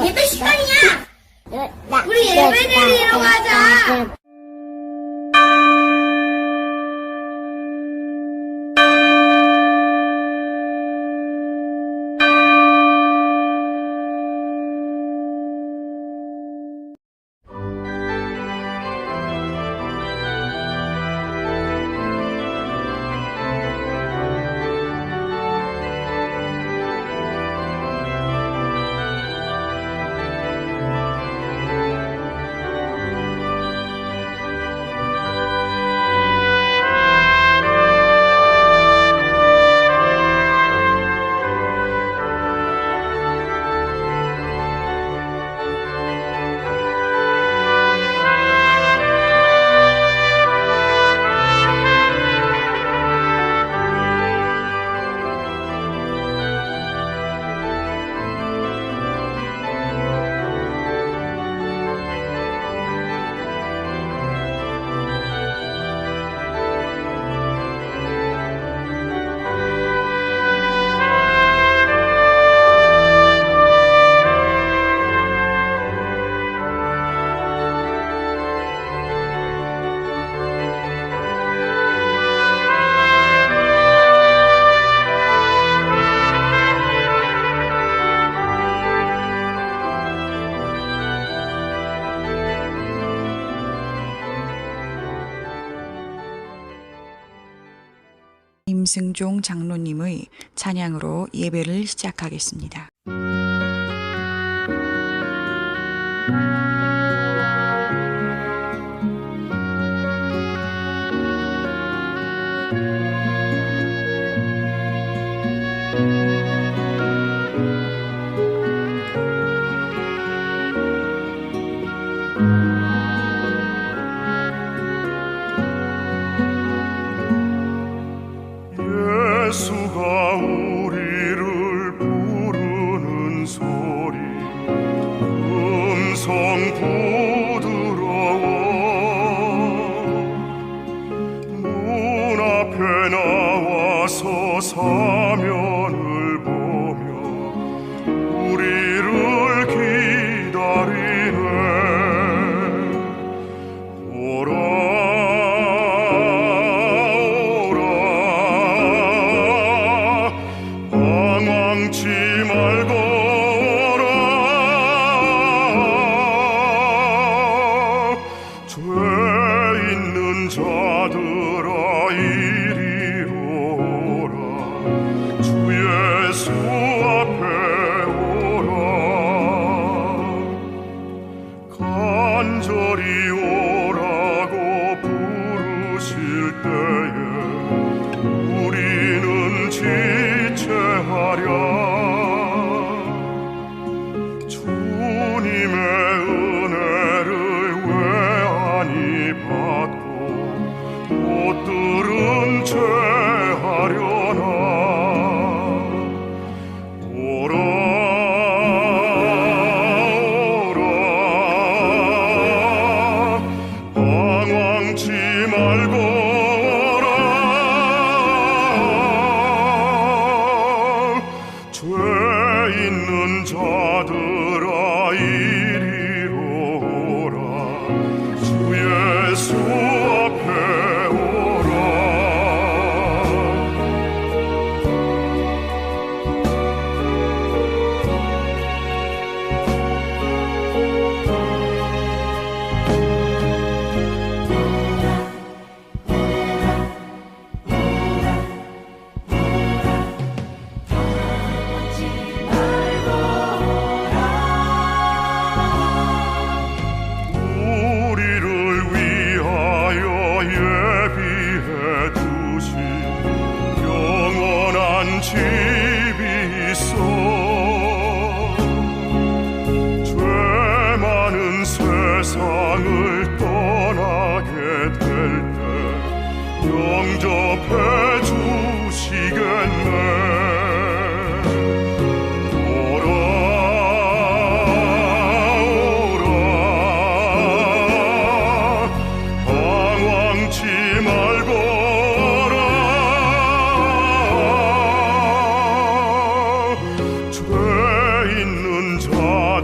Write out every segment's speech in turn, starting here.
예배 시간이야. 우리 예배 드리러 가자. 임승종 장로님의 찬양으로 예배를 시작하겠습니다. 예수가 우리를 부르는 소리 음성 부드러워 눈앞에 나와서 사면을 보며 우리를 기다리네. 오라 방황치 말고 오라. 죄 있는 자들아 이리로 오라. 주 예수 앞에 오라. 간절히 오라고 부르실 때에 우리는 지체하랴. 주님의 은혜를 외안히 받고 옷들은 죄하려나. 오라 오라 방황치 말고 오라. 죄 있는 자들아 이리로 오라. 주 예수 앞에 오라. 우리를 위하여 예비해 두신 영원한 집이 있어. 죄 많은 세상을 떠나게 될 때 영접해 주시겠네. 말고 오라. 죄 있는 자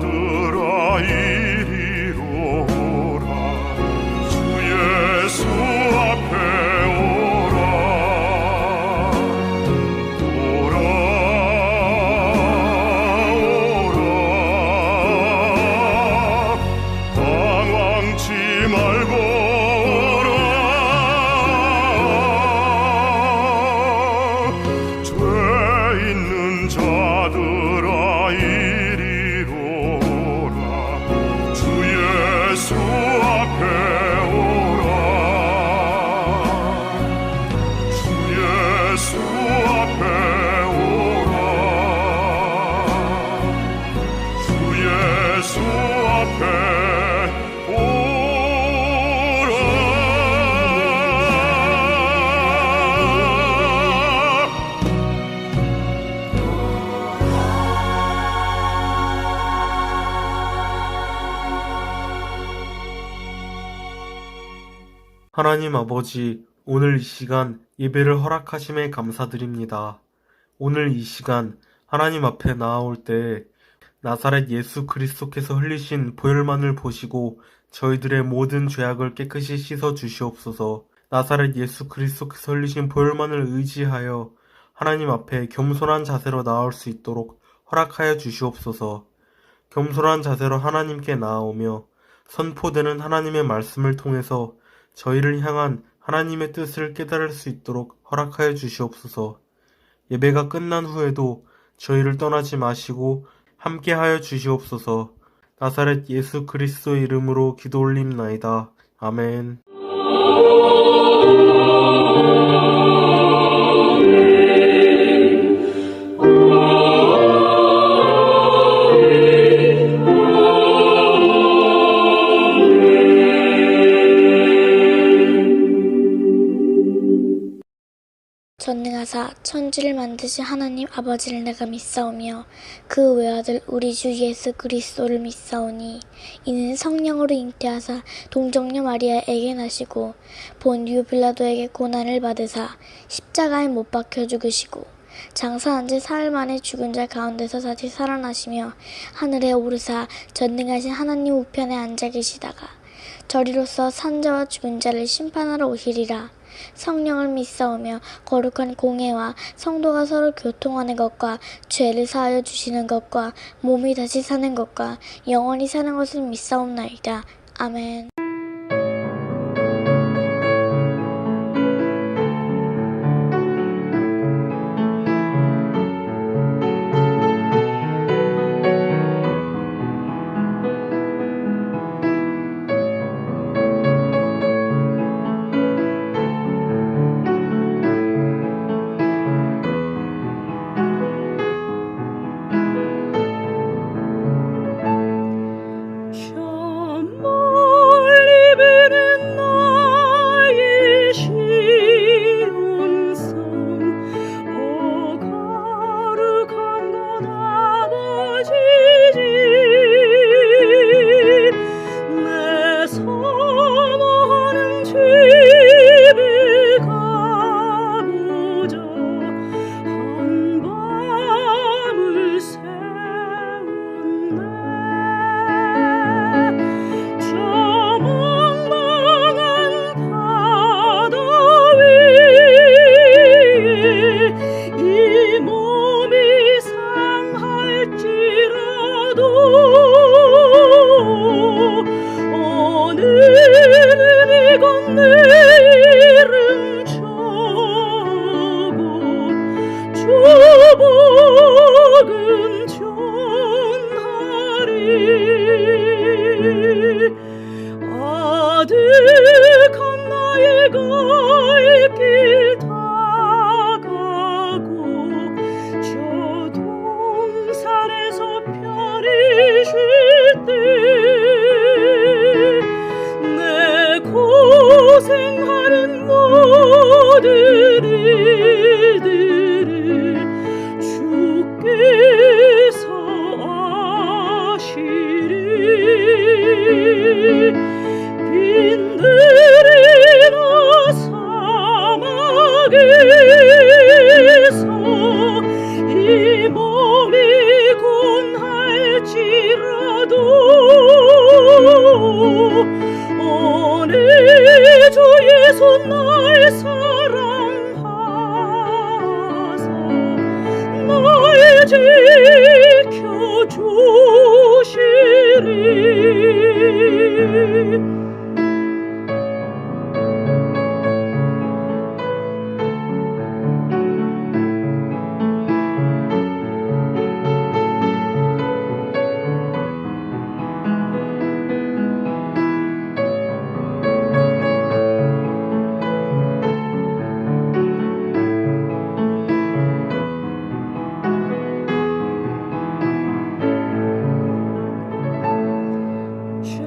하나님 아버지, 오늘 이 시간 예배를 허락하심에 감사드립니다. 오늘 이 시간 하나님 앞에 나아올 때 나사렛 예수 그리스도께서 흘리신 보혈만을 보시고 저희들의 모든 죄악을 깨끗이 씻어 주시옵소서. 나사렛 예수 그리스도께서 흘리신 보혈만을 의지하여 하나님 앞에 겸손한 자세로 나올 수 있도록 허락하여 주시옵소서. 겸손한 자세로 하나님께 나아오며 선포되는 하나님의 말씀을 통해서 저희를 향한 하나님의 뜻을 깨달을 수 있도록 허락하여 주시옵소서. 예배가 끝난 후에도 저희를 떠나지 마시고 함께하여 주시옵소서. 나사렛 예수 그리스도의 이름으로 기도 올림나이다. 아멘. 전능하사 천지를 만드신 하나님 아버지를 내가 믿사오며 그 외아들 우리 주 예수 그리스도를 믿사오니 이는 성령으로 잉태하사 동정녀 마리아에게 나시고 본디오 빌라도에게 고난을 받으사 십자가에 못 박혀 죽으시고 장사한 지 사흘 만에 죽은 자 가운데서 다시 살아나시며 하늘에 오르사 전능하신 하나님 우편에 앉아 계시다가 저리로서 산자와 죽은 자를 심판하러 오시리라. 성령을 믿사오며 거룩한 공회와 성도가 서로 교통하는 것과 죄를 사하여 주시는 것과 몸이 다시 사는 것과 영원히 사는 것을 믿사옵나이다. 아멘. 아득한 나의 갈길 다가고 저 동산에서 편히 쉴 때 내 고생하는 모든 일들을 주께서 아시리 빈들이나 사막에서 이 몸이 곤할지라도 오늘 주 예수 날 사랑하사 날 지켜주시리. 저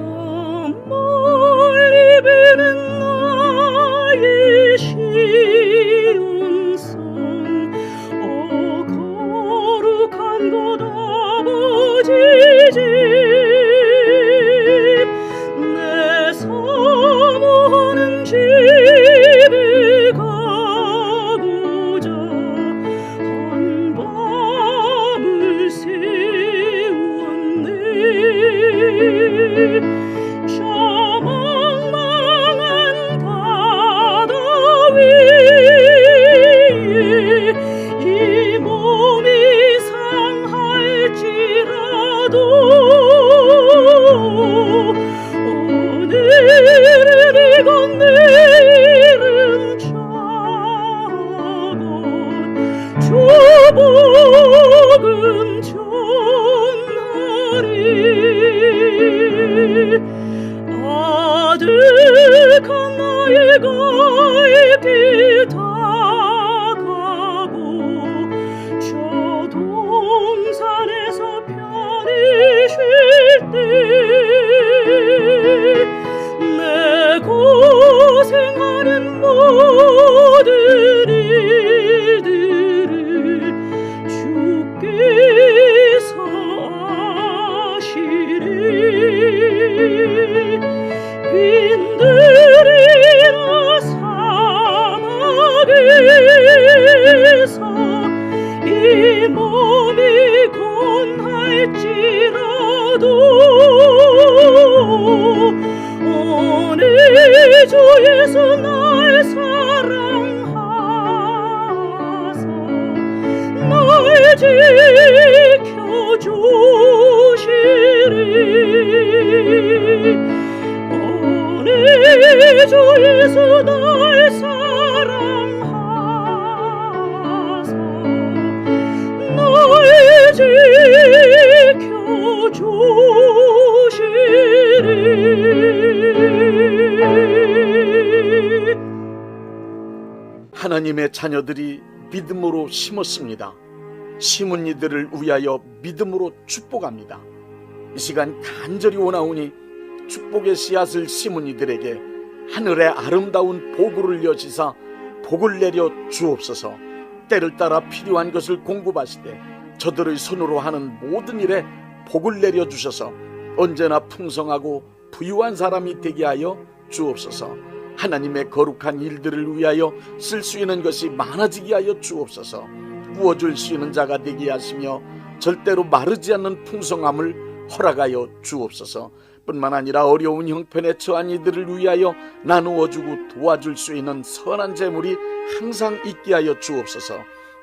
갈기 다가고 저 동산에서 편히 쉴 때 내 고생하는 모든 일들을 주께서 아시리 빈들이나 사막에서 이 몸이곤할지라도 오늘 주 예수 날 사랑하사 날 지켜주시리 오늘 주 예수 날 사랑하사 날 지켜주시리. 하나님의 자녀들이 믿음으로 심었습니다. 심은 이들을 위하여 믿음으로 축복합니다. 이 시간 간절히 원하오니 축복의 씨앗을 심은 이들에게 하늘의 아름다운 보고를 여시사 복을 내려 주옵소서. 때를 따라 필요한 것을 공급하시되 저들의 손으로 하는 모든 일에 복을 내려 주셔서 언제나 풍성하고 부유한 사람이 되게 하여 주옵소서. 하나님의 거룩한 일들을 위하여 쓸 수 있는 것이 많아지게 하여 주옵소서. 부어줄 수 있는 자가 되게 하시며 절대로 마르지 않는 풍성함을 허락하여 주옵소서. 뿐만 아니라 어려운 형편에 처한 이들을 위하여 나누어주고 도와줄 수 있는 선한 재물이 항상 있게 하여 주옵소서.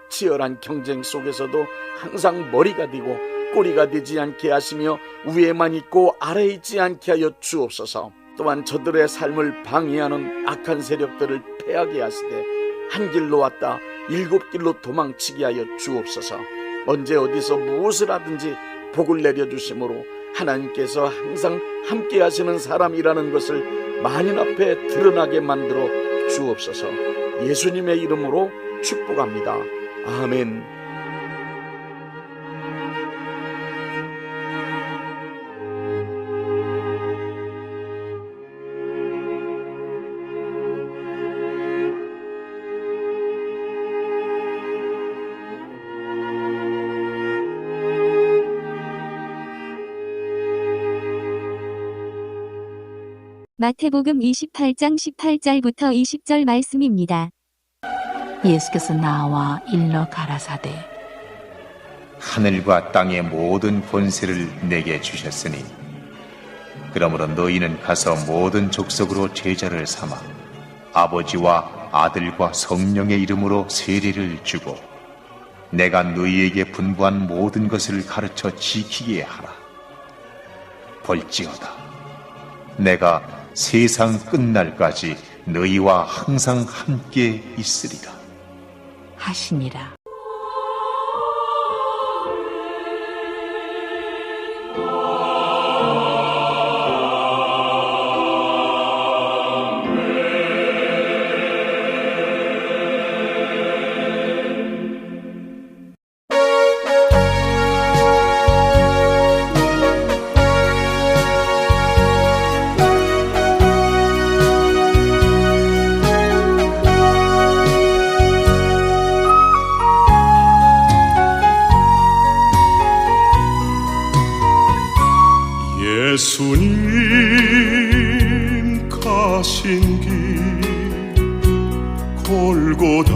치열한 경쟁 속에서도 항상 머리가 되고 꼬리가 되지 않게 하시며 위에만 있고 아래에 있지 않게 하여 주옵소서. 또한 저들의 삶을 방해하는 악한 세력들을 패하게 하시되 한 길로 왔다 7길로 도망치게 하여 주옵소서. 언제 어디서 무엇을 하든지 복을 내려주심으로 하나님께서 항상 함께 하시는 사람이라는 것을 만인 앞에 드러나게 만들어 주옵소서. 예수님의 이름으로 축복합니다. 아멘. 마태복음 28장 18절부터 20절 말씀입니다. 예수께서 나와 일러 가라사대 하늘과 땅의 모든 권세를 내게 주셨으니 그러므로 너희는 가서 모든 족속으로 제자를 삼아 아버지와 아들과 성령의 이름으로 세례를 주고 내가 너희에게 분부한 모든 것을 가르쳐 지키게 하라. 볼지어다 내가 세상 끝날까지 너희와 항상 함께 있으리라 하시니라. 예수님 가신 길 골고다의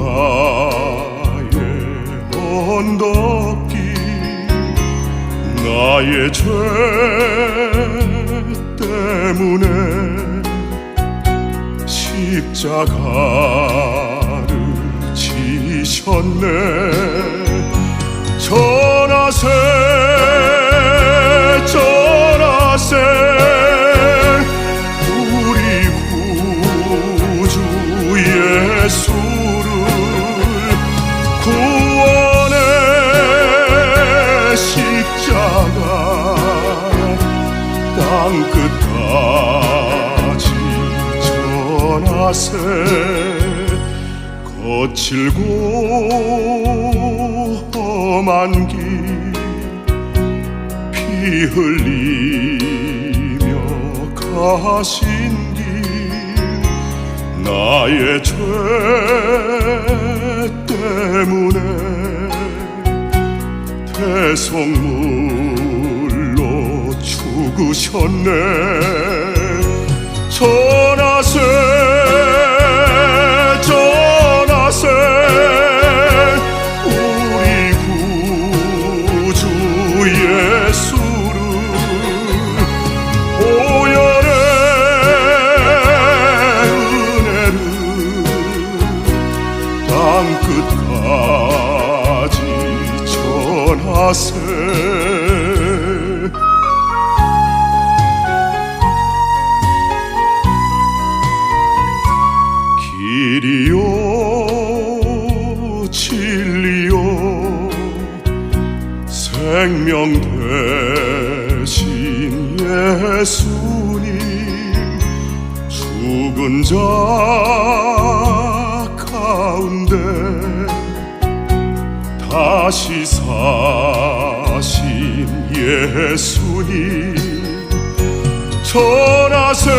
언덕길 나의 죄 때문에 십자가를 지셨네. 전하세 우리 구주 예수를 구원의 십자가 땅 끝까지 전하세. 전하세 거칠고 험한 길 피 흘리며 가신 길 나의 죄 때문에 대속물로 죽으셨네 전하세 전하세 우리 구주 예수를 보혈의 은혜를 땅끝까지 전하세 길이요 진리요 생명 되신 예수님 죽은 자 가운데 다시 사신 예수님 전하세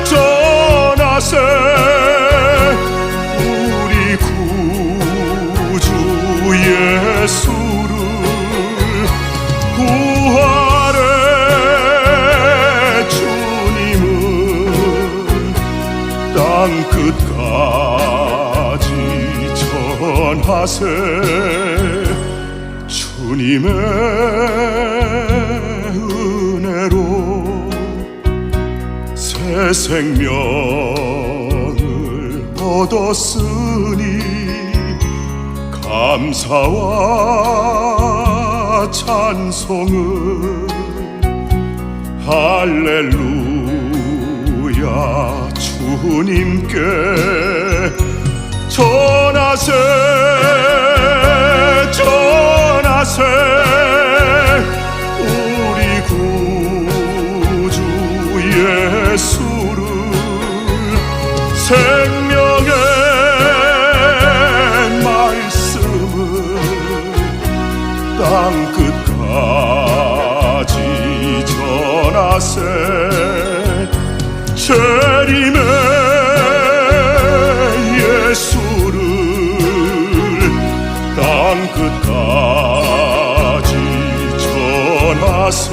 전하세 우리 구주 예수를 부활의 주님은 땅끝까지 전하세 주님의 은혜로 새 생명을 얻었으니 감사와 찬송을 할렐루야 주님께 전하세 전하세 우리 구주 예수를 생명의 말씀을 땅끝까지 전하세 재림의 예수를 땅끝까지 전하세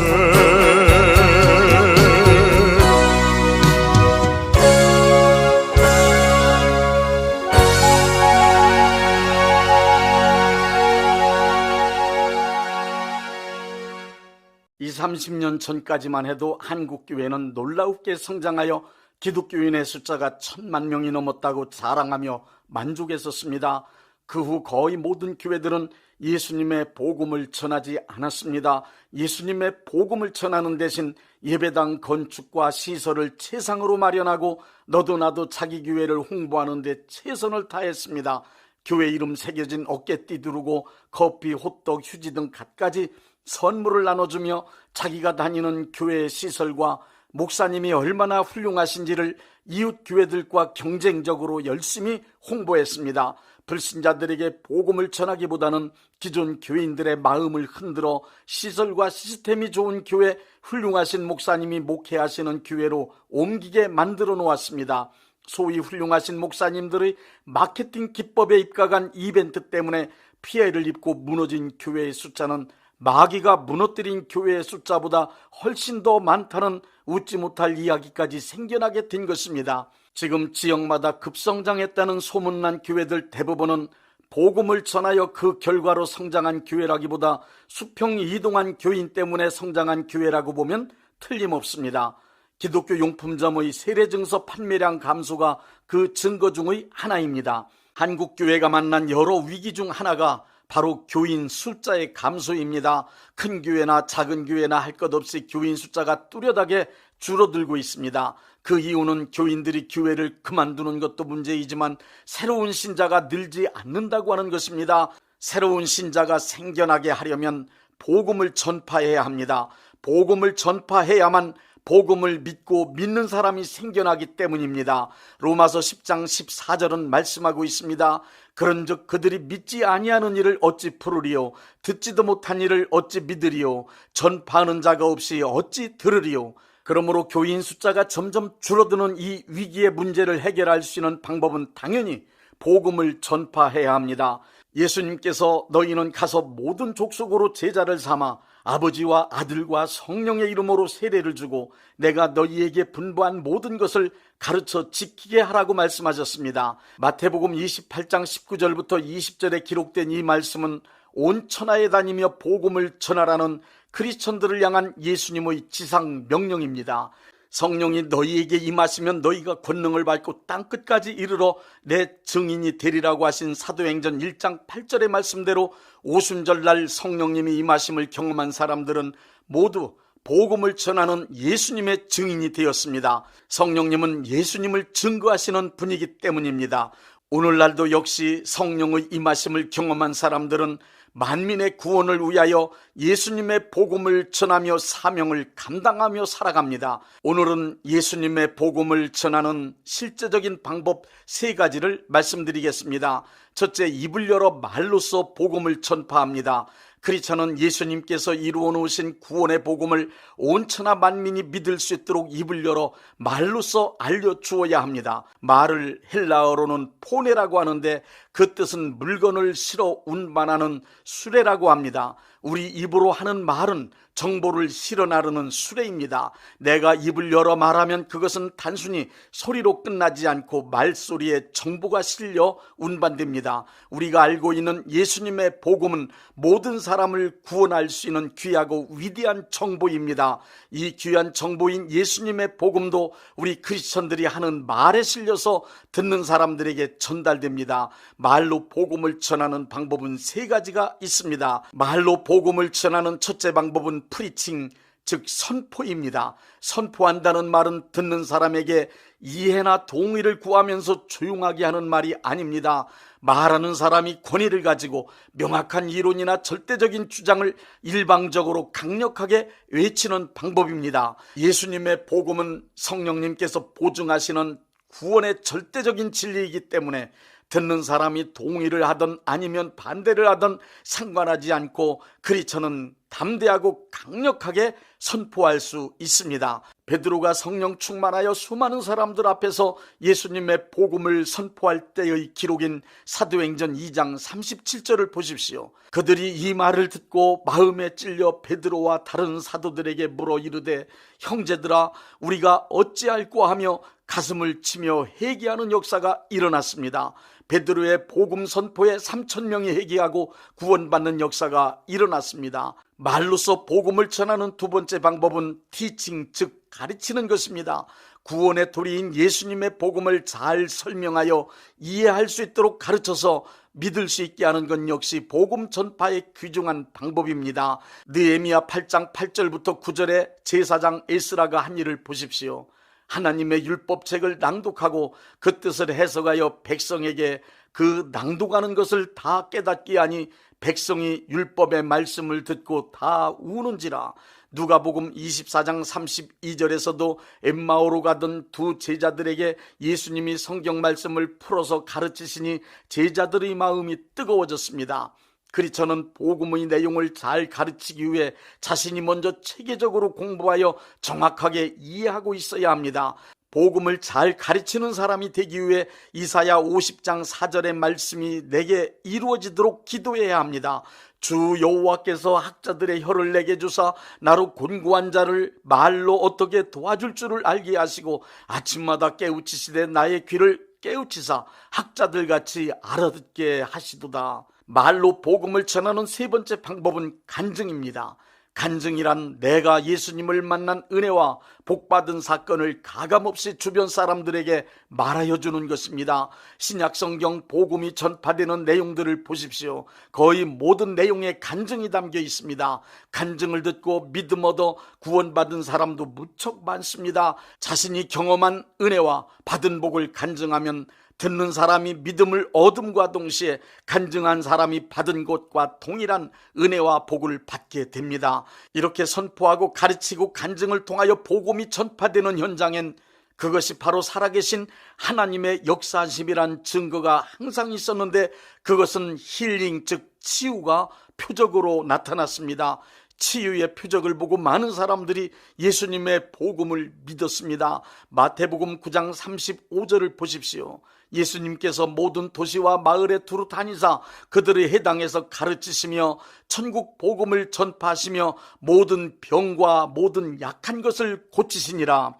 이십, 30년 전까지만 해도 한국교회는 놀랍게 성장하여 기독교인의 숫자가 1000만 명이 넘었다고 자랑하며 만족했었습니다. 그 후 거의 모든 교회들은 예수님의 복음을 전하지 않았습니다. 예수님의 복음을 전하는 대신 예배당 건축과 시설을 최상으로 마련하고 너도 나도 자기 교회를 홍보하는 데 최선을 다했습니다. 교회 이름 새겨진 어깨띠 두르고 커피, 호떡, 휴지 등 갖가지 선물을 나눠주며 자기가 다니는 교회 시설과 목사님이 얼마나 훌륭하신지를 이웃 교회들과 경쟁적으로 열심히 홍보했습니다. 불신자들에게 복음을 전하기보다는 기존 교인들의 마음을 흔들어 시설과 시스템이 좋은 교회, 훌륭하신 목사님이 목회하시는 교회로 옮기게 만들어 놓았습니다. 소위 훌륭하신 목사님들의 마케팅 기법에 입각한 이벤트 때문에 피해를 입고 무너진 교회의 숫자는 마귀가 무너뜨린 교회의 숫자보다 훨씬 더 많다는 웃지 못할 이야기까지 생겨나게 된 것입니다. 지금 지역마다 급성장했다는 소문난 교회들 대부분은 복음을 전하여 그 결과로 성장한 교회라기보다 수평 이동한 교인 때문에 성장한 교회라고 보면 틀림없습니다. 기독교 용품점의 세례증서 판매량 감소가 그 증거 중의 하나입니다. 한국 교회가 만난 여러 위기 중 하나가 바로 교인 숫자의 감소입니다. 큰 교회나 작은 교회나 할 것 없이 교인 숫자가 뚜렷하게 줄어들고 있습니다. 그 이유는 교인들이 교회를 그만두는 것도 문제이지만 새로운 신자가 늘지 않는다고 하는 것입니다. 새로운 신자가 생겨나게 하려면 복음을 전파해야 합니다. 복음을 전파해야만 복음을 믿고 믿는 사람이 생겨나기 때문입니다. 로마서 10장 14절은 말씀하고 있습니다. 그런즉 그들이 믿지 아니하는 일을 어찌 풀으리요, 듣지도 못한 일을 어찌 믿으리요, 전파하는 자가 없이 어찌 들으리요. 그러므로 교인 숫자가 점점 줄어드는 이 위기의 문제를 해결할 수 있는 방법은 당연히 복음을 전파해야 합니다. 예수님께서 너희는 가서 모든 족속으로 제자를 삼아 아버지와 아들과 성령의 이름으로 세례를 주고 내가 너희에게 분부한 모든 것을 가르쳐 지키게 하라고 말씀하셨습니다. 마태복음 28장 19절부터 20절에 기록된 이 말씀은 온 천하에 다니며 복음을 전하라는 크리스천들을 향한 예수님의 지상 명령입니다. 성령이 너희에게 임하시면 너희가 권능을 받고 땅끝까지 이르러 내 증인이 되리라고 하신 사도행전 1장 8절의 말씀대로 오순절날 성령님이 임하심을 경험한 사람들은 모두 복음을 전하는 예수님의 증인이 되었습니다. 성령님은 예수님을 증거하시는 분이기 때문입니다. 오늘날도 역시 성령의 임하심을 경험한 사람들은 만민의 구원을 위하여 예수님의 복음을 전하며 사명을 감당하며 살아갑니다. 오늘은 예수님의 복음을 전하는 실제적인 방법 3가지를 말씀드리겠습니다. 첫째, 입을 열어 말로써 복음을 전파합니다. 크리스천은 예수님께서 이루어 놓으신 구원의 복음을 온 천하 만민이 믿을 수 있도록 입을 열어 말로써 알려주어야 합니다. 말을 헬라어로는 포네라고 하는데 그 뜻은 물건을 실어 운반하는 수레라고 합니다. 우리 입으로 하는 말은 정보를 실어 나르는 수레입니다. 내가 입을 열어 말하면 그것은 단순히 소리로 끝나지 않고 말소리에 정보가 실려 운반됩니다. 우리가 알고 있는 예수님의 복음은 모든 사람을 구원할 수 있는 귀하고 위대한 정보입니다. 이 귀한 정보인 예수님의 복음도 우리 크리스천들이 하는 말에 실려서 듣는 사람들에게 전달됩니다. 말로 복음을 전하는 방법은 3가지가 있습니다. 말로 복음을 전하는 첫째 방법은 프리칭, 즉 선포입니다. 선포한다는 말은 듣는 사람에게 이해나 동의를 구하면서 조용하게 하는 말이 아닙니다. 말하는 사람이 권위를 가지고 명확한 이론이나 절대적인 주장을 일방적으로 강력하게 외치는 방법입니다. 예수님의 복음은 성령님께서 보증하시는 구원의 절대적인 진리이기 때문에 듣는 사람이 동의를 하든 아니면 반대를 하든 상관하지 않고 크리스천은 담대하고 강력하게 선포할 수 있습니다. 베드로가 성령 충만하여 수많은 사람들 앞에서 예수님의 복음을 선포할 때의 기록인 사도행전 2장 37절을 보십시오. 그들이 이 말을 듣고 마음에 찔려 베드로와 다른 사도들에게 물어 이르되 형제들아 우리가 어찌할꼬 하며 가슴을 치며 회개하는 역사가 일어났습니다. 베드로의 복음 선포에 3,000명이 회개하고 구원받는 역사가 일어났습니다. 말로써 복음을 전하는 2번째 방법은 티칭, 즉 가르치는 것입니다. 구원의 도리인 예수님의 복음을 잘 설명하여 이해할 수 있도록 가르쳐서 믿을 수 있게 하는 건 역시 복음 전파의 귀중한 방법입니다. 느헤미야 8장 8절부터 9절에 제사장 에스라가 한 일을 보십시오. 하나님의 율법책을 낭독하고 그 뜻을 해석하여 백성에게 그 낭독하는 것을 다 깨닫게 하니 백성이 율법의 말씀을 듣고 다 우는지라. 누가복음 24장 32절에서도 엠마오로 가던 2 제자들에게 예수님이 성경 말씀을 풀어서 가르치시니 제자들의 마음이 뜨거워졌습니다. 크리스천은 복음의 내용을 잘 가르치기 위해 자신이 먼저 체계적으로 공부하여 정확하게 이해하고 있어야 합니다. 복음을 잘 가르치는 사람이 되기 위해 이사야 50장 4절의 말씀이 내게 이루어지도록 기도해야 합니다. 주 여호와께서 학자들의 혀를 내게 주사 나로 곤고한 자를 말로 어떻게 도와줄 줄을 알게 하시고 아침마다 깨우치시되 나의 귀를 깨우치사 학자들같이 알아듣게 하시도다. 말로 복음을 전하는 3번째 방법은 간증입니다. 간증이란 내가 예수님을 만난 은혜와 복받은 사건을 가감없이 주변 사람들에게 말하여 주는 것입니다. 신약성경 복음이 전파되는 내용들을 보십시오. 거의 모든 내용에 간증이 담겨 있습니다. 간증을 듣고 믿음 얻어 구원받은 사람도 무척 많습니다. 자신이 경험한 은혜와 받은 복을 간증하면 듣는 사람이 믿음을 얻음과 동시에 간증한 사람이 받은 것과 동일한 은혜와 복을 받게 됩니다. 이렇게 선포하고 가르치고 간증을 통하여 복음이 전파되는 현장엔 그것이 바로 살아계신 하나님의 역사심이란 증거가 항상 있었는데, 그것은 힐링, 즉 치유가 표적으로 나타났습니다. 치유의 표적을 보고 많은 사람들이 예수님의 복음을 믿었습니다. 마태복음 9장 35절을 보십시오. 예수님께서 모든 도시와 마을에 두루 다니사 그들의 해당에서 가르치시며 천국 복음을 전파하시며 모든 병과 모든 약한 것을 고치시니라.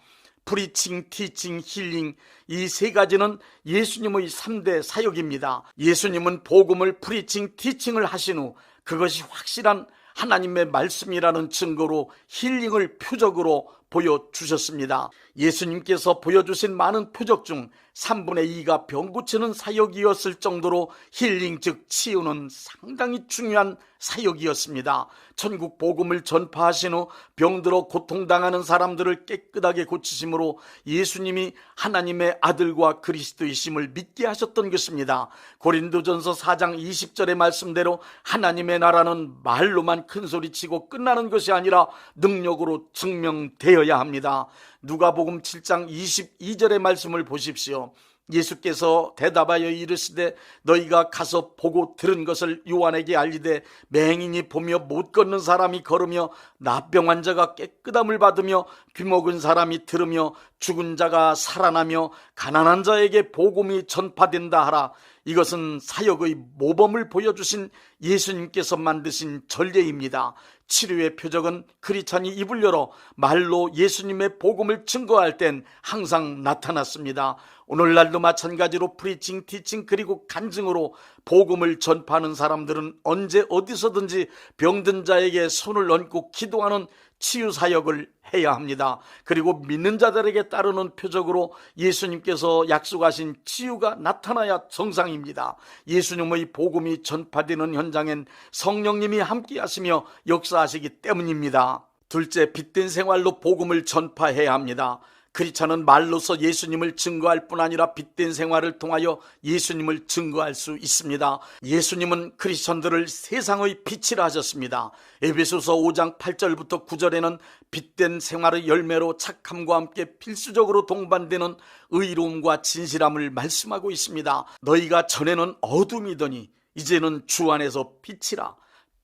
프리칭, 티칭, 힐링, 이 세 가지는 예수님의 3대 사역입니다. 예수님은 복음을 프리칭, 티칭을 하신 후 그것이 확실한 하나님의 말씀이라는 증거로 힐링을 표적으로 보여주셨습니다. 예수님께서 보여주신 많은 표적 중 3분의 2가 병 고치는 사역이었을 정도로 힐링, 즉 치유는 상당히 중요한 사역이었습니다. 천국 복음을 전파하신 후 병들어 고통당하는 사람들을 깨끗하게 고치심으로 예수님이 하나님의 아들과 그리스도이심을 믿게 하셨던 것입니다. 고린도전서 4장 20절의 말씀대로 하나님의 나라는 말로만 큰소리치고 끝나는 것이 아니라 능력으로 증명되어야 합니다. 누가복음 7장 22절의 말씀을 보십시오. 예수께서 대답하여 이르시되 너희가 가서 보고 들은 것을 요한에게 알리되 맹인이 보며 못 걷는 사람이 걸으며 나병 환자가 깨끗함을 받으며 귀먹은 사람이 들으며 죽은 자가 살아나며 가난한 자에게 복음이 전파된다 하라. 이것은 사역의 모범을 보여주신 예수님께서 만드신 전례입니다. 치료의 표적은 크리스찬이 입을 열어 말로 예수님의 복음을 증거할 땐 항상 나타났습니다. 오늘날도 마찬가지로 프리칭, 티칭 그리고 간증으로 복음을 전파하는 사람들은 언제 어디서든지 병든 자에게 손을 얹고 기도하는 치유 사역을 해야 합니다. 그리고 믿는 자들에게 따르는 표적으로 예수님께서 약속하신 치유가 나타나야 정상입니다. 예수님의 복음이 전파되는 현장엔 성령님이 함께 하시며 역사하시기 때문입니다. 둘째, 빛된 생활로 복음을 전파해야 합니다. 크리스찬은 말로서 예수님을 증거할 뿐 아니라 빛된 생활을 통하여 예수님을 증거할 수 있습니다. 예수님은 크리스찬들을 세상의 빛이라 하셨습니다. 에베소서 5장 8절부터 9절에는 빛된 생활의 열매로 착함과 함께 필수적으로 동반되는 의로움과 진실함을 말씀하고 있습니다. 너희가 전에는 어둠이더니 이제는 주 안에서 빛이라.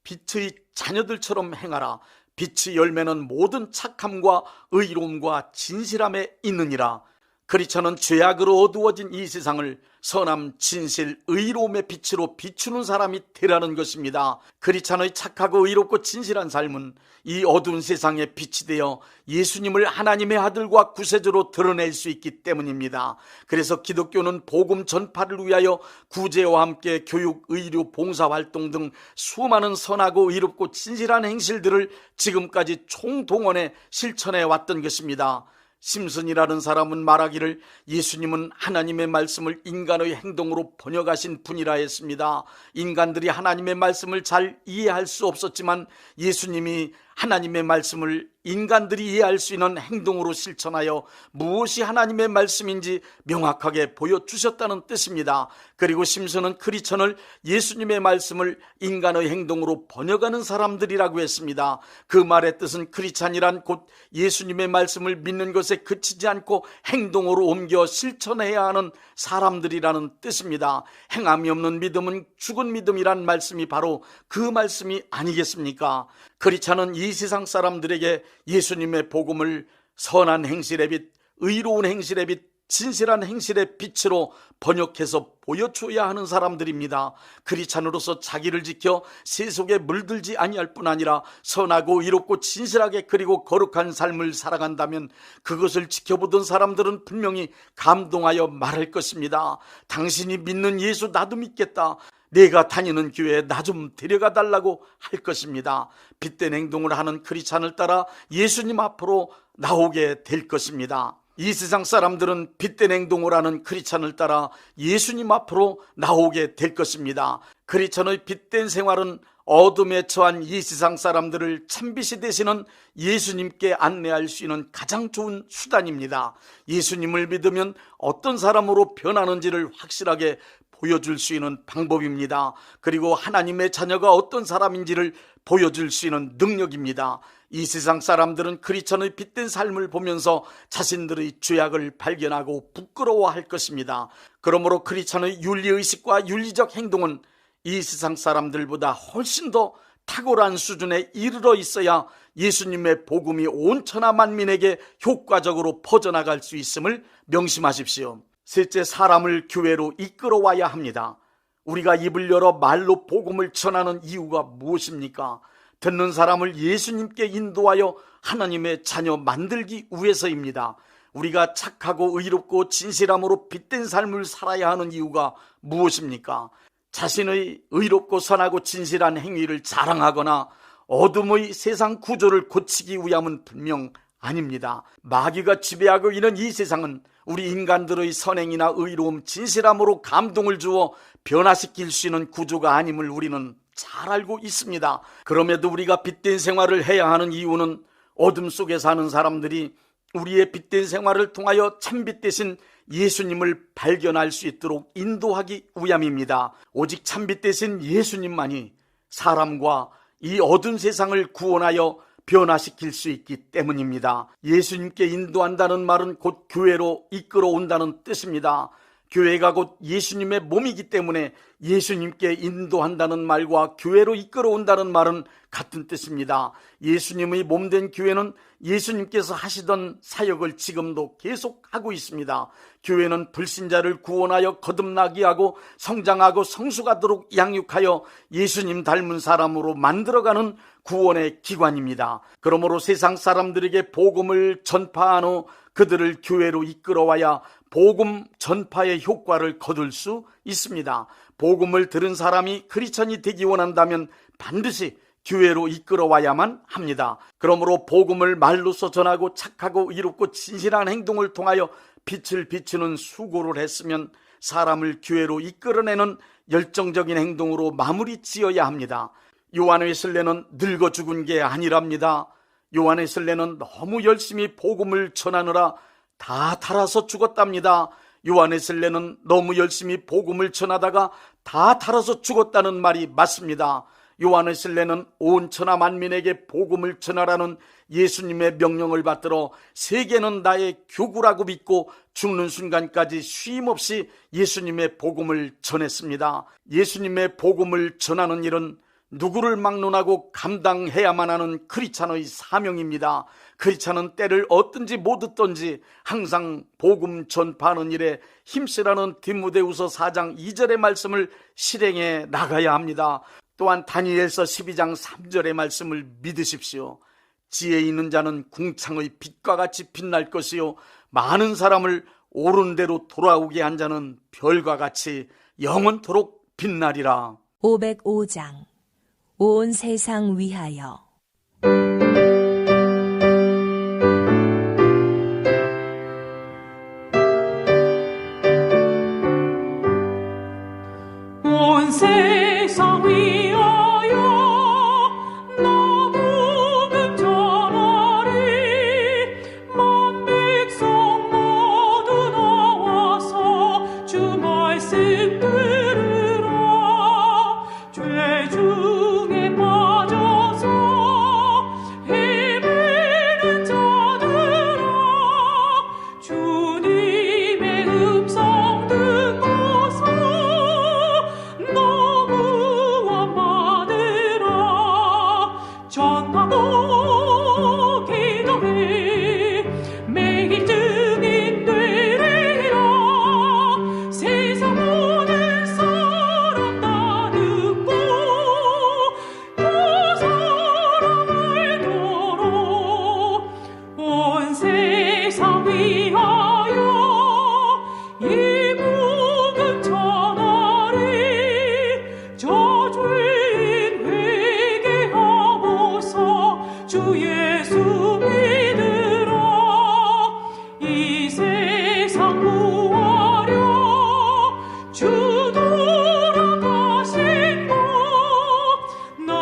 빛의 자녀들처럼 행하라. 빛의 열매는 모든 착함과 의로움과 진실함에 있느니라. 크리스천은 죄악으로 어두워진 이 세상을 선함, 진실, 의로움의 빛으로 비추는 사람이 되라는 것입니다. 크리스천의 착하고 의롭고 진실한 삶은 이 어두운 세상에 빛이 되어 예수님을 하나님의 아들과 구세주로 드러낼 수 있기 때문입니다. 그래서 기독교는 복음 전파를 위하여 구제와 함께 교육, 의료, 봉사활동 등 수많은 선하고 의롭고 진실한 행실들을 지금까지 총동원해 실천해 왔던 것입니다. 심슨이라는 사람은 말하기를 예수님은 하나님의 말씀을 인간의 행동으로 번역하신 분이라 했습니다. 인간들이 하나님의 말씀을 잘 이해할 수 없었지만 예수님이 하나님의 말씀을 인간들이 이해할 수 있는 행동으로 실천하여 무엇이 하나님의 말씀인지 명확하게 보여주셨다는 뜻입니다. 그리고 심슨은 크리스천을 예수님의 말씀을 인간의 행동으로 번역하는 사람들이라고 했습니다. 그 말의 뜻은 크리스천이란 곧 예수님의 말씀을 믿는 것에 그치지 않고 행동으로 옮겨 실천해야 하는 사람들이라는 뜻입니다. 행함이 없는 믿음은 죽은 믿음이란 말씀이 바로 그 말씀이 아니겠습니까? 크리스천은 이 세상 사람들에게 예수님의 복음을 선한 행실의 빛, 의로운 행실의 빛, 진실한 행실의 빛으로 번역해서 보여줘야 하는 사람들입니다. 크리스찬으로서 자기를 지켜 세속에 물들지 아니할 뿐 아니라 선하고 의롭고 진실하게 그리고 거룩한 삶을 살아간다면 그것을 지켜보던 사람들은 분명히 감동하여 말할 것입니다. 당신이 믿는 예수 나도 믿겠다. 내가 다니는 교회에 나 좀 데려가 달라고 할 것입니다. 빛된 행동을 하는 크리스찬을 따라 예수님 앞으로 나오게 될 것입니다. 이 세상 사람들은 빛된 행동을 하는 크리스찬을 따라 예수님 앞으로 나오게 될 것입니다. 크리스찬의 빛된 생활은 어둠에 처한 이 세상 사람들을 참빛이 되시는 예수님께 안내할 수 있는 가장 좋은 수단입니다. 예수님을 믿으면 어떤 사람으로 변하는지를 확실하게 보여줄 수 있는 방법입니다. 그리고 하나님의 자녀가 어떤 사람인지를 보여줄 수 있는 능력입니다. 이 세상 사람들은 크리스천의 빛된 삶을 보면서 자신들의 죄악을 발견하고 부끄러워할 것입니다. 그러므로 크리스천의 윤리의식과 윤리적 행동은 이 세상 사람들보다 훨씬 더 탁월한 수준에 이르러 있어야 예수님의 복음이 온 천하 만민에게 효과적으로 퍼져나갈 수 있음을 명심하십시오. 셋째, 사람을 교회로 이끌어와야 합니다. 우리가 입을 열어 말로 복음을 전하는 이유가 무엇입니까? 듣는 사람을 예수님께 인도하여 하나님의 자녀 만들기 위해서입니다. 우리가 착하고 의롭고 진실함으로 빛된 삶을 살아야 하는 이유가 무엇입니까? 자신의 의롭고 선하고 진실한 행위를 자랑하거나 어둠의 세상 구조를 고치기 위함은 분명 아닙니다. 마귀가 지배하고 있는 이 세상은 우리 인간들의 선행이나 의로움, 진실함으로 감동을 주어 변화시킬 수 있는 구조가 아님을 우리는 잘 알고 있습니다. 그럼에도 우리가 빛된 생활을 해야 하는 이유는 어둠 속에 사는 사람들이 우리의 빛된 생활을 통하여 참빛 대신 예수님을 발견할 수 있도록 인도하기 위함입니다. 오직 참빛 대신 예수님만이 사람과 이 어두운 세상을 구원하여 변화시킬 수 있기 때문입니다. 예수님께 인도한다는 말은 곧 교회로 이끌어온다는 뜻입니다. 교회가 곧 예수님의 몸이기 때문에 예수님께 인도한다는 말과 교회로 이끌어온다는 말은 같은 뜻입니다. 예수님의 몸된 교회는 예수님께서 하시던 사역을 지금도 계속하고 있습니다. 교회는 불신자를 구원하여 거듭나게 하고 성장하고 성숙하도록 양육하여 예수님 닮은 사람으로 만들어가는 구원의 기관입니다. 그러므로 세상 사람들에게 복음을 전파한 후 그들을 교회로 이끌어와야 복음 전파의 효과를 거둘 수 있습니다. 복음을 들은 사람이 크리스천이 되기 원한다면 반드시 교회로 이끌어와야만 합니다. 그러므로 복음을 말로써 전하고 착하고 의롭고 진실한 행동을 통하여 빛을 비추는 수고를 했으면 사람을 교회로 이끌어내는 열정적인 행동으로 마무리 지어야 합니다. 요한의 설례는 늙어 죽은 게 아니랍니다. 요한의 설례는 너무 열심히 복음을 전하느라 다 달아서 죽었답니다. 요한의 설례는 너무 열심히 복음을 전하다가 다 달아서 죽었다는 말이 맞습니다. 요한의 설례는 온 천하 만민에게 복음을 전하라는 예수님의 명령을 받들어 세계는 나의 교구라고 믿고 죽는 순간까지 쉼없이 예수님의 복음을 전했습니다. 예수님의 복음을 전하는 일은 누구를 막론하고 감당해야만 하는 크리스찬의 사명입니다. 크리스찬은 때를 얻든지 못 얻든지 항상 복음 전파하는 일에 힘쓰라는 디모데후서 4장 2절의 말씀을 실행해 나가야 합니다. 또한 다니엘서 12장 3절의 말씀을 믿으십시오. 지혜 있는 자는 궁창의 빛과 같이 빛날 것이요 많은 사람을 옳은 대로 돌아오게 한 자는 별과 같이 영원토록 빛나리라. 505장 온 세상 위하여. 온 세상 위하여 나 복음 전하리. 만 백성 모두 나와서 주 말씀 들으라. 죄 중에 빠져서 헤매는 자들아, 주님의 음성 듣고서 구원 받으라. 전하고 기도해 매일 증인 되리라. 세상 모든 사람 다 듣고 그 사람 알도록 온 세상 위하여 이 복음 전하리. 저 죄인 회개하고서 주 예수 믿으라. 이 세상 구하려 주 돌아가신 것 나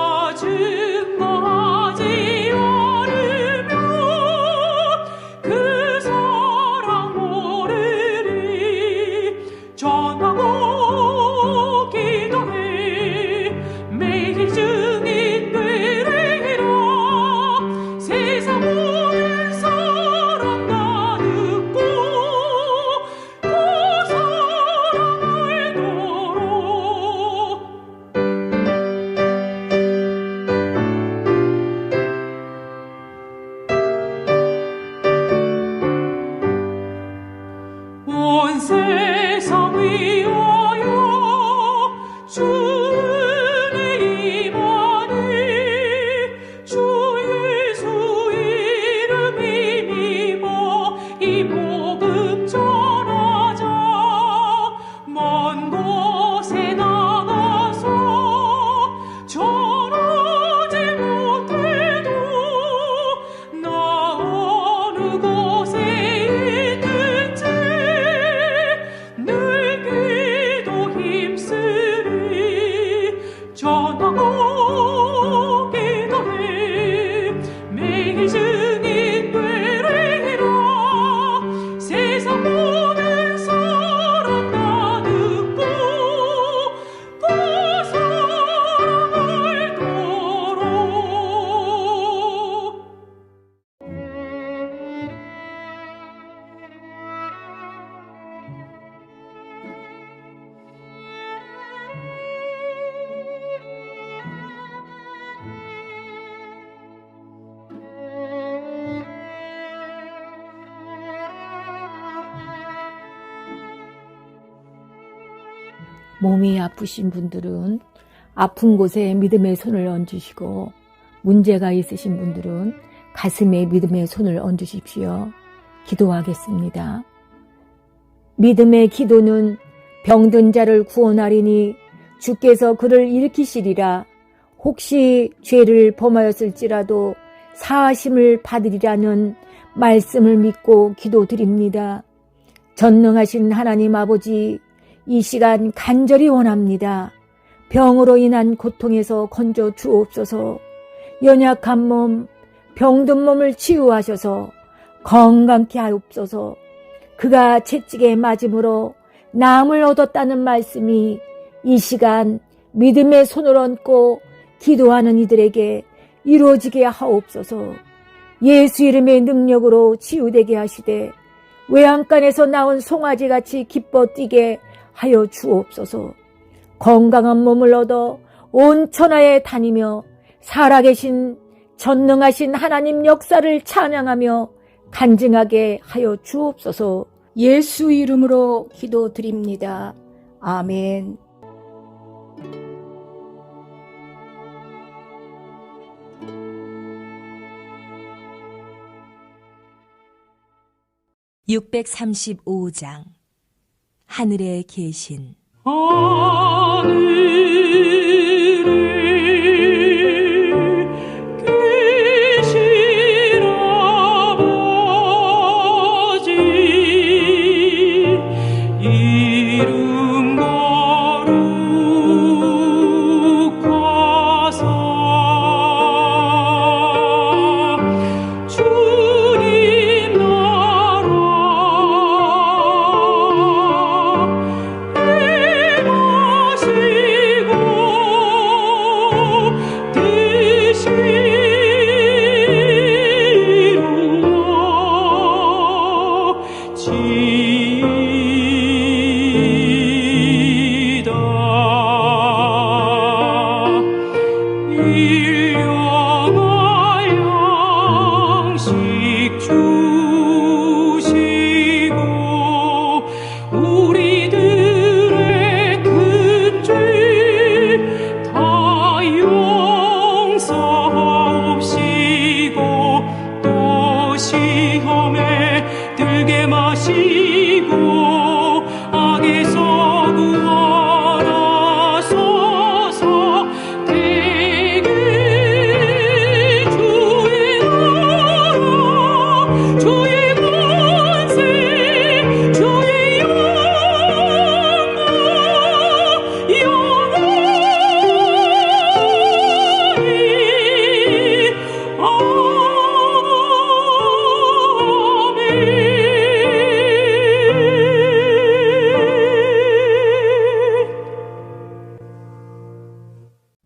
몸이 아프신 분들은 아픈 곳에 믿음의 손을 얹으시고 문제가 있으신 분들은 가슴에 믿음의 손을 얹으십시오. 기도하겠습니다. 믿음의 기도는 병든 자를 구원하리니 주께서 그를 일으키시리라. 혹시 죄를 범하였을지라도 사하심을 받으리라는 말씀을 믿고 기도드립니다. 전능하신 하나님 아버지, 이 시간 간절히 원합니다. 병으로 인한 고통에서 건져 주옵소서. 연약한 몸, 병든 몸을 치유하셔서 건강케 하옵소서. 그가 채찍에 맞음으로 나음을 얻었다는 말씀이 이 시간 믿음의 손을 얹고 기도하는 이들에게 이루어지게 하옵소서. 예수 이름의 능력으로 치유되게 하시되 외양간에서 나온 송아지같이 기뻐 뛰게 하여 주옵소서. 건강한 몸을 얻어 온 천하에 다니며 살아계신 전능하신 하나님 역사를 찬양하며 간증하게 하여 주옵소서. 예수 이름으로 기도드립니다. 아멘. (635장) 하늘에 계신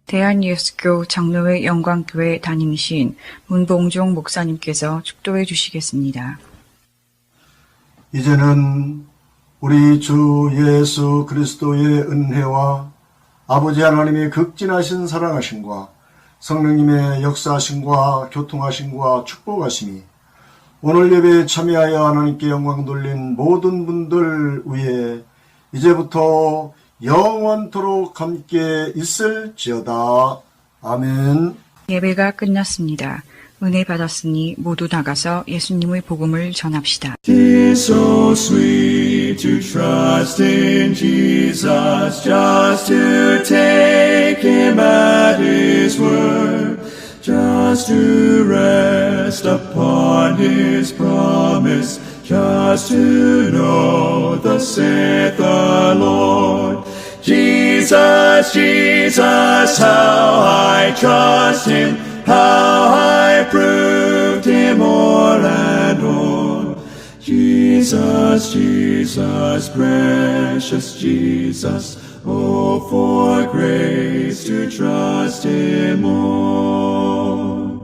대한예수교 장로회 영광교회 담임이신 문봉종 목사님께서 축도해 주시겠습니다. 이제는 우리 주 예수 그리스도의 은혜와 아버지 하나님의 극진하신 사랑하심과 성령님의 역사하심과 교통하심과 축복하심이 오늘 예배에 참여하여 하나님께 영광 돌린 모든 분들 위에 이제부터 영원토록 함께 있을지어다. 아멘. 예배가 끝났습니다. 은혜 받았으니 모두 나가서 예수님의 복음을 전합시다. Tis so sweet to trust in Jesus, just to take him at his word, just to rest upon his promise, just to know thus saith the Lord. Jesus, Jesus, how I trust him, how I proved him o'er and o'er. Jesus, Jesus, precious Jesus, oh, for grace to trust him more.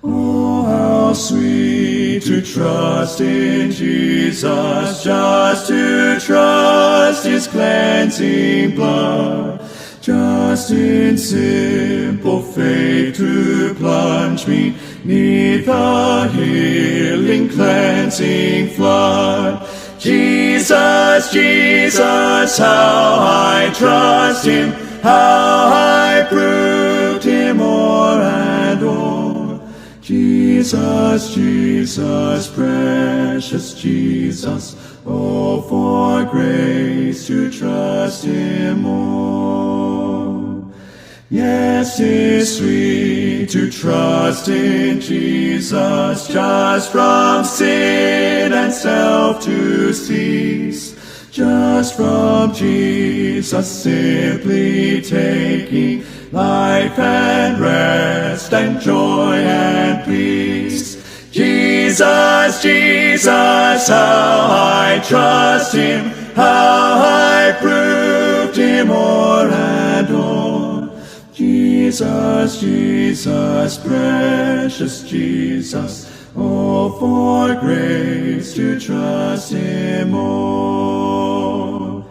Oh, how sweet to trust in Jesus, just to trust his cleansing blood, just in simple faith to plunge me 'neath the healing cleansing flood. Jesus, Jesus, Jesus, how I trust him, how I proved him o'er and o'er. Jesus, Jesus, precious Jesus, oh, for grace to trust him more. Yes, it's sweet to trust in Jesus, just from sin and self to cease. Just from Jesus simply taking life and rest and joy and peace. Jesus, Jesus, how I trust him, how I proved him o'er and o'er. Jesus, Jesus, precious Jesus, oh, for grace to trust him more.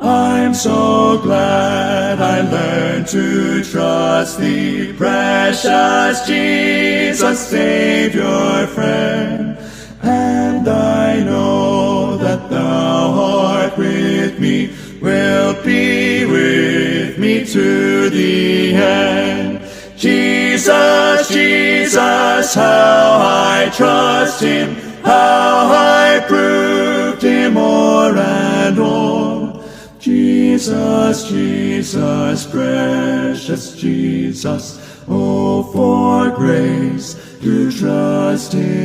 I'm so glad I learned to trust thee, precious Jesus, Savior, friend. And I know that thou art with me, wilt be with me to the end. Jesus, Jesus, how I trust him, how I proved him o'er and o'er. Jesus, Jesus, precious Jesus, oh, for grace to trust him.